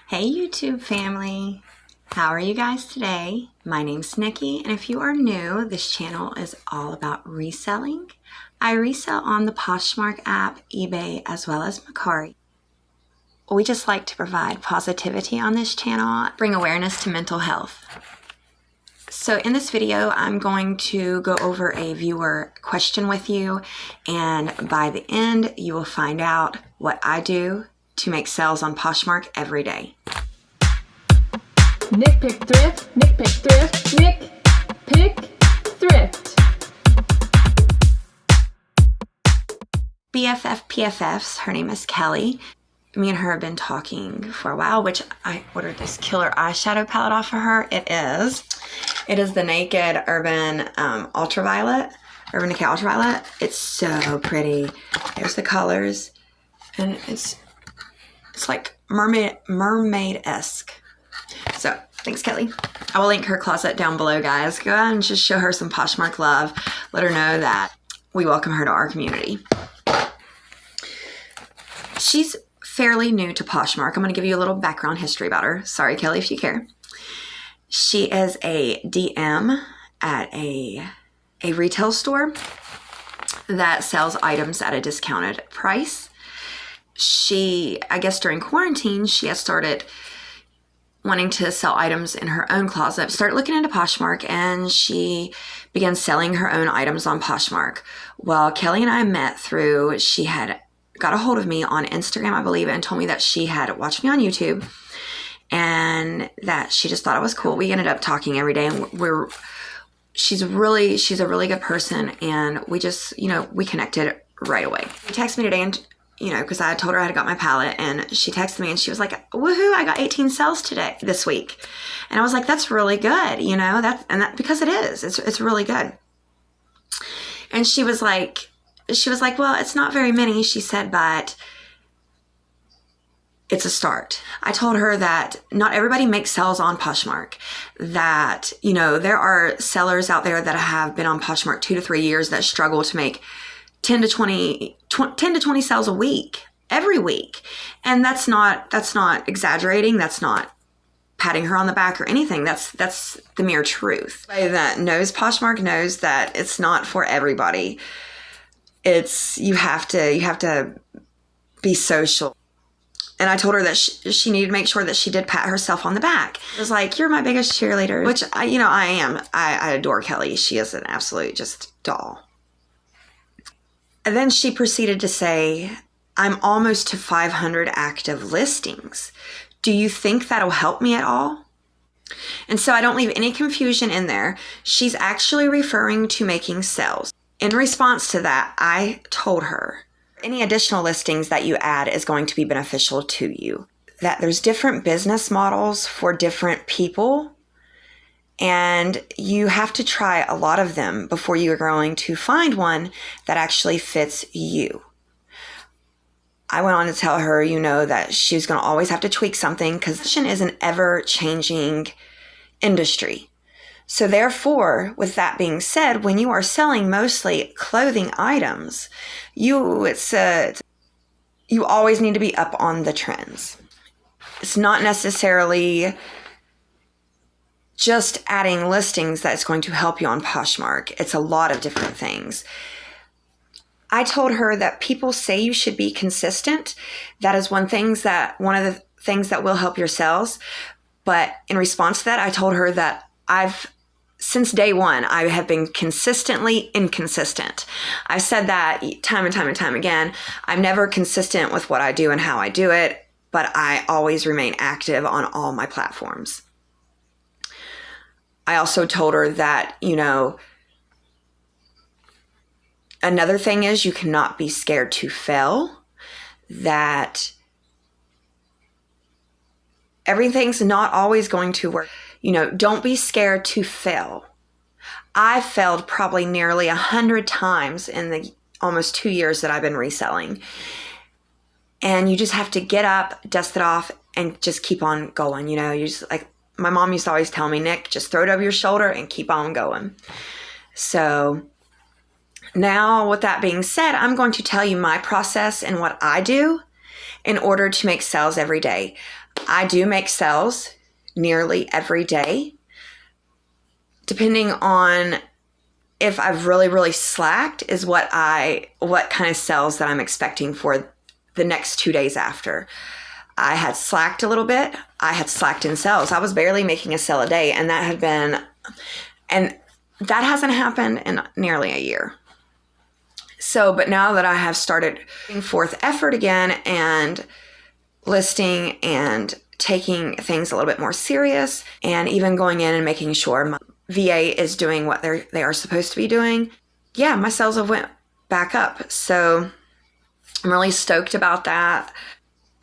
Hey YouTube family, how are you guys today? My name's Nikki, and if you are new, this channel is all about reselling. I resell on the Poshmark app, eBay, as well as Mercari. We just like to provide positivity on this channel, bring awareness to mental health. So in this video, I'm going to go over a viewer question with you, and by the end, you will find out what I do to make sales on Poshmark every day. NikPikThrift, NikPikThrift, NikPikThrift. BFF PFFs, her name is Kelly. Me and her have been talking for a while, which I ordered this killer eyeshadow palette off of her. It is the Naked Urban Ultraviolet, Urban Decay Ultraviolet. It's so pretty. There's the colors, and it's like mermaid-esque. So thanks, Kelly. I will link her closet down below, guys. Go ahead and just show her some Poshmark love. Let her know that we welcome her to our community. She's fairly new to Poshmark. I'm going to give you a little background history about her. Sorry, Kelly, if you care. She is a DM at a retail store that sells items at a discounted price. I guess during quarantine, she has started wanting to sell items in her own closet. Started looking into Poshmark, and she began selling her own items on Poshmark. Well, Kelly and I met through, she had got a hold of me on Instagram, I believe, and told me that she had watched me on YouTube and that she just thought it was cool. We ended up talking every day, and she's a really good person, and we just, we connected right away. She texted me today, and because I told her I had got my palette, and she texted me and she was like, woohoo, I got 18 sales this week. And I was like, that's really good, because it is, it's really good. And she was like, well, it's not very many, she said, but it's a start. I told her that not everybody makes sales on Poshmark, that, there are sellers out there that have been on Poshmark 2 to 3 years that struggle to make 10 to 20 sales a week, every week. And that's not exaggerating. That's not patting her on the back or anything. That's the mere truth. Anybody that knows Poshmark knows that it's not for everybody. You have to be social. And I told her that she needed to make sure that she did pat herself on the back. It was like, you're my biggest cheerleader, which I am. I adore Kelly. She is an absolute just doll. And then she proceeded to say, I'm almost to 500 active listings. Do you think that'll help me at all? And so I don't leave any confusion in there. She's actually referring to making sales. In response to that, I told her, any additional listings that you add is going to be beneficial to you. That there's different business models for different people, and you have to try a lot of them before you are going to find one that actually fits you. I went on to tell her, that she's going to always have to tweak something because fashion is an ever-changing industry. So therefore, with that being said, when you are selling mostly clothing items, you always need to be up on the trends. It's not necessarily just adding listings that's going to help you on Poshmark. It's a lot of different things. I told her that people say you should be consistent. That is one of the things that will help your sales. But in response to that, I told her that since day one, I have been consistently inconsistent. I said that time and time and time again. I'm never consistent with what I do and how I do it, but I always remain active on all my platforms. I also told her that, another thing is you cannot be scared to fail, that everything's not always going to work. Don't be scared to fail. I failed probably nearly 100 times in the almost 2 years that I've been reselling. And you just have to get up, dust it off, and just keep on going. You just like, my mom used to always tell me, Nick, just throw it over your shoulder and keep on going. So now with that being said, I'm going to tell you my process and what I do in order to make sales every day. I do make sales nearly every day, depending on if I've really slacked is what kind of sales that I'm expecting for the next 2 days after. I had slacked a little bit. I had slacked in sales. I was barely making a sale a day, and that hasn't happened in nearly a year. So, but now that I have started putting forth effort again and listing and taking things a little bit more serious, and even going in and making sure my VA is doing what they are supposed to be doing, yeah, my sales have went back up. So I'm really stoked about that.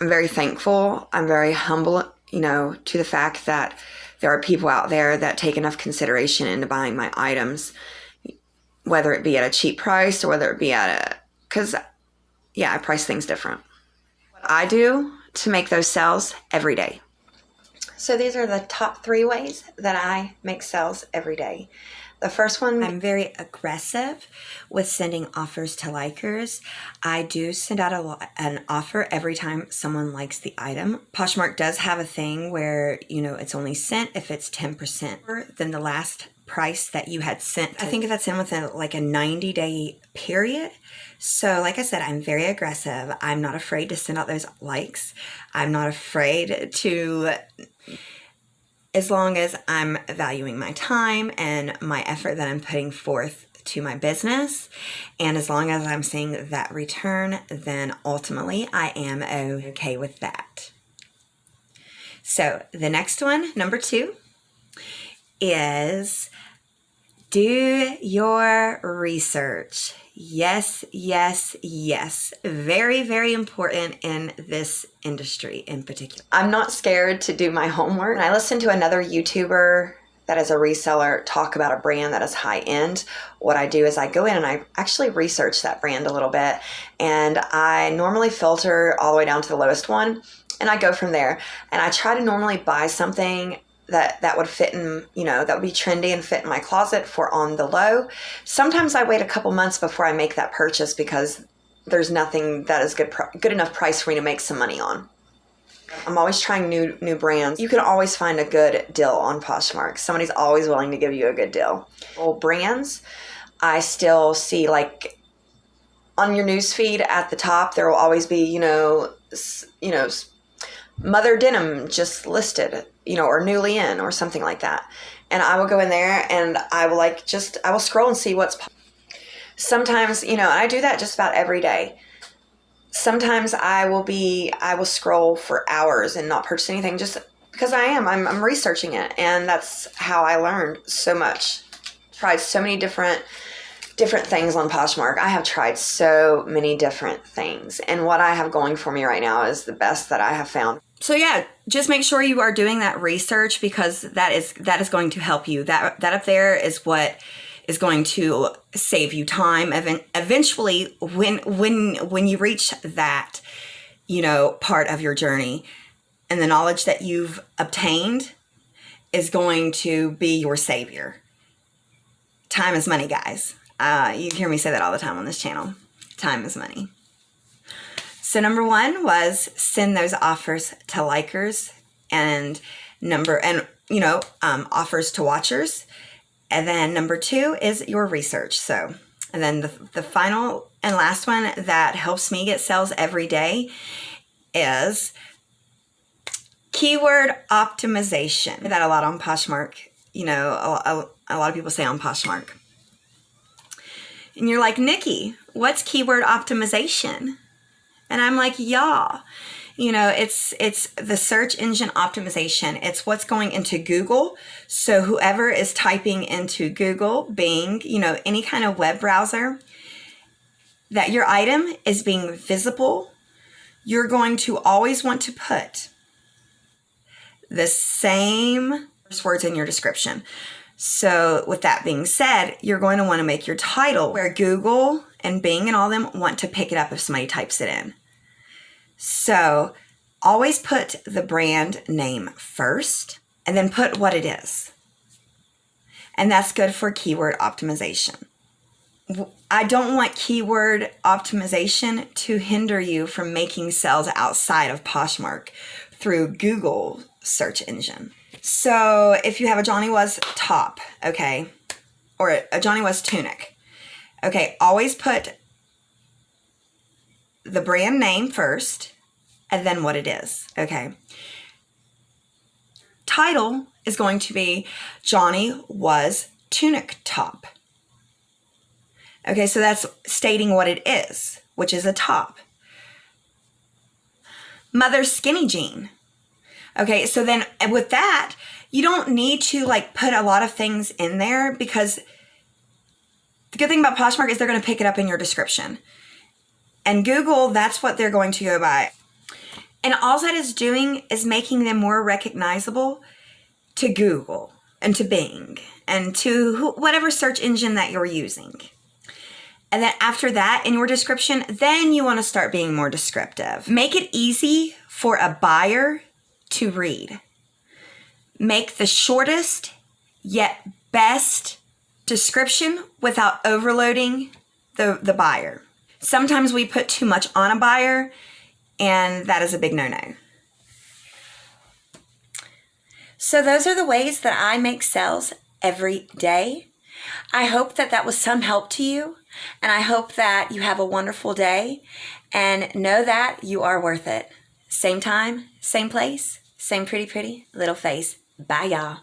I'm very thankful. I'm very humble, to the fact that there are people out there that take enough consideration into buying my items, whether it be at a cheap price or whether it be because I price things different. What I do to make those sales every day. So these are the top 3 ways that I make sales every day. The first one, I'm very aggressive with sending offers to likers. I do send out an offer every time someone likes the item. Poshmark does have a thing where, it's only sent if it's 10% more than the last price that you had sent. I think that's in within like a 90-day period. So like I said, I'm very aggressive. I'm not afraid to send out those likes. I'm not afraid to, as long as I'm valuing my time and my effort that I'm putting forth to my business, and as long as I'm seeing that return, then ultimately I am okay with that. So the next one, number 2, is do your research. Yes. Very, very important in this industry in particular. I'm not scared to do my homework. When I listen to another YouTuber that is a reseller talk about a brand that is high end, what I do is I go in and I actually research that brand a little bit, and I normally filter all the way down to the lowest one, and I go from there. And I try to normally buy something that would fit in, that would be trendy and fit in my closet for on the low. Sometimes I wait a couple months before I make that purchase because there's nothing that is good enough price for me to make some money on. I'm always trying new brands. You can always find a good deal on Poshmark. Somebody's always willing to give you a good deal. Well, brands, I still see like on your newsfeed at the top, there will always be, Mother Denim just listed, or newly in or something like that. And I will go in there and I will scroll and see what's sometimes, and I do that just about every day. Sometimes I will scroll for hours and not purchase anything just because I'm researching it. And that's how I learned so much. Tried so many different things on Poshmark. I have tried so many different things. And what I have going for me right now is the best that I have found. So yeah, just make sure you are doing that research, because that is going to help you. That up there is what is going to save you time. Eventually, when you reach that, part of your journey, and the knowledge that you've obtained is going to be your savior. Time is money, guys. You hear me say that all the time on this channel. Time is money. So number 1 was send those offers to likers, and offers to watchers. And then number 2 is your research. So, and then the final and last one that helps me get sales every day is keyword optimization. I do that a lot on Poshmark. A lot of people say on Poshmark. And you're like, Nikki, what's keyword optimization? And I'm like, yeah, it's the search engine optimization. It's what's going into Google. So whoever is typing into Google, Bing, any kind of web browser, that your item is being visible, you're going to always want to put the same words in your description. So with that being said, you're going to want to make your title where Google and Bing and all them want to pick it up if somebody types it in. So always put the brand name first, and then put what it is. And that's good for keyword optimization. I don't want keyword optimization to hinder you from making sales outside of Poshmark through Google search engine. So if you have a Johnny Was top, okay, or a Johnny Was tunic, okay, always put the brand name first and then what it is, okay? Title is going to be Johnny Was tunic top. Okay, so that's stating what it is, which is a top. Mother's skinny jean. Okay, so then with that, you don't need to like put a lot of things in there, because the good thing about Poshmark is they're going to pick it up in your description. And Google, that's what they're going to go by. And all that is doing is making them more recognizable to Google and to Bing and to whatever search engine that you're using. And then after that, in your description, then you want to start being more descriptive. Make it easy for a buyer to read. Make the shortest yet best description without overloading the buyer. Sometimes we put too much on a buyer, and that is a big no-no. So those are the ways that I make sales every day. I hope that that was some help to you, and I hope that you have a wonderful day, and know that you are worth it. Same time, same place, same pretty little face. Bye, y'all.